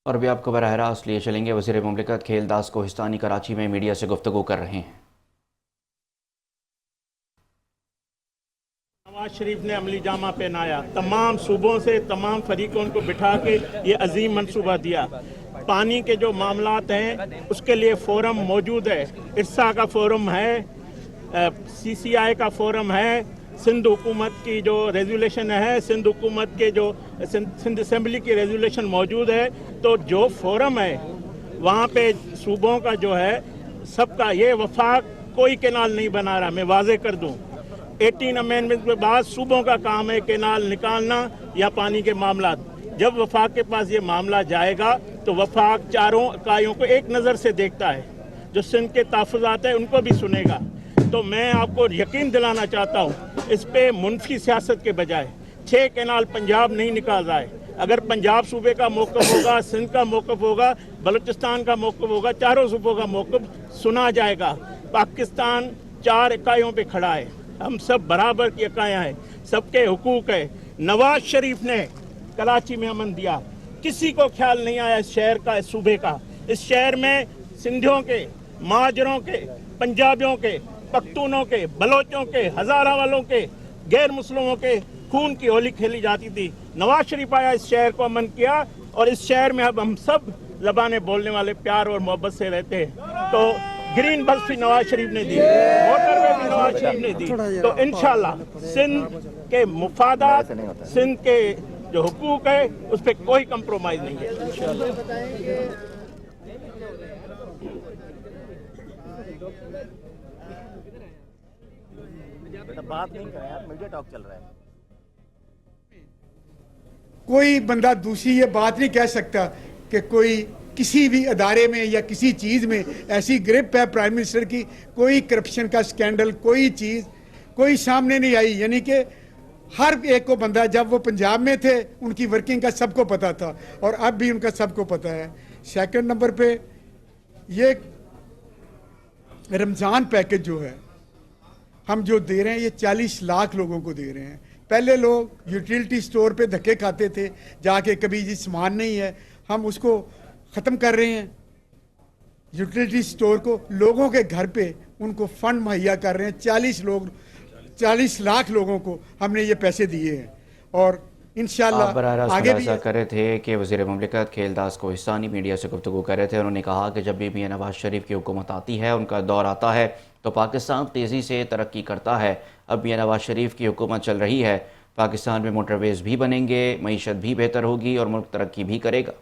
اور بھی آپ کو براہ راست لیے چلیں گے۔ وزیر مملکت کھیل داس کوہستانی کراچی میں میڈیا سے گفتگو کر رہے ہیں۔ نواز شریف نے عملی جامہ پہنایا، تمام صوبوں سے تمام فریقوں کو بٹھا کے یہ عظیم منصوبہ دیا۔ پانی کے جو معاملات ہیں اس کے لیے فورم موجود ہے، ارسا کا فورم ہے، سی سی آئی کا فورم ہے، سندھ حکومت کی جو ریزولیشن ہے، سندھ حکومت کے جو سندھ اسمبلی کی ریزولیشن موجود ہے۔ تو جو فورم ہے وہاں پہ صوبوں کا جو ہے سب کا یہ وفاق کوئی کینال نہیں بنا رہا۔ میں واضح کر دوں، 18 امینڈمنٹ کے بعد صوبوں کا کام ہے کینال نکالنا یا پانی کے معاملات۔ جب وفاق کے پاس یہ معاملہ جائے گا تو وفاق چاروں اکائیوں کو ایک نظر سے دیکھتا ہے، جو سندھ کے تحفظات ہیں ان کو بھی سنے گا۔ تو میں آپ کو یقین دلانا چاہتا ہوں اس پہ منفی سیاست کے بجائے 6 کینال پنجاب نہیں نکال رہا ہے۔ اگر پنجاب صوبے کا موقف ہوگا، سندھ کا موقف ہوگا، بلوچستان کا موقف ہوگا، چاروں صوبوں کا موقف سنا جائے گا۔ پاکستان 4 اکائیوں پہ کھڑا ہے، ہم سب برابر کی اکائیاں ہیں، سب کے حقوق ہے۔ نواز شریف نے کراچی میں امن دیا، کسی کو خیال نہیں آیا اس شہر کا، اس صوبے کا۔ اس شہر میں سندھیوں کے، مہاجروں کے، پنجابیوں کے، پختونوں کے، بلوچوں کے، ہزارہ والوں کے، غیر مسلموں کے خون کی ہولی کھیلی جاتی تھی۔ نواز شریف آیا، اس شہر کو امن کیا، اور اس شہر میں اب ہم سب زبانیں بولنے والے پیار اور محبت سے رہتے ہیں۔ تو گرین بس بھی نواز شریف نے دی، موٹر وے بھی نواز شریف نے دی۔ تو انشاءاللہ سندھ کے مفادات، سندھ کے جو حقوق ہے اس پہ کوئی کمپرومائز نہیں ہے انشاءاللہ۔ بات نہیں کر رہے، میڈیا ٹاک چل رہا ہے۔ کوئی بندہ دوسری یہ بات نہیں کہہ سکتا کہ کوئی کسی بھی ادارے میں یا کسی چیز میں ایسی گرپ ہے پرائم منسٹر کی، کوئی کرپشن کا سکینڈل، کوئی چیز کوئی سامنے نہیں آئی۔ یعنی کہ ہر ایک کو بندہ، جب وہ پنجاب میں تھے ان کی ورکنگ کا سب کو پتا تھا، اور اب بھی ان کا سب کو پتا ہے۔ سیکنڈ نمبر پہ یہ رمضان پیکج جو ہے ہم جو دے رہے ہیں، یہ 40 لاکھ لوگوں کو دے رہے ہیں۔ پہلے لوگ یوٹیلٹی سٹور پہ دھکے کھاتے تھے جا کے، کبھی جی سامان نہیں ہے، ہم اس کو ختم کر رہے ہیں۔ یوٹیلٹی سٹور کو لوگوں کے گھر پہ ان کو فنڈ مہیا کر رہے ہیں۔ 40 لاکھ لوگوں کو ہم نے یہ پیسے دیے ہیں، اور انشاءاللہ آپ براہ راست آگے بھی ملاحظہ کر رہے تھے کہ وزیر مملکت کھیل داس کوہستانی میڈیا سے گفتگو کر رہے تھے۔ انہوں نے کہا کہ جب بھی میاں نواز شریف کی حکومت آتی ہے، ان کا دور آتا ہے تو پاکستان تیزی سے ترقی کرتا ہے۔ اب میاں نواز شریف کی حکومت چل رہی ہے، پاکستان میں موٹر ویز بھی بنیں گے، معیشت بھی بہتر ہوگی اور ملک ترقی بھی کرے گا۔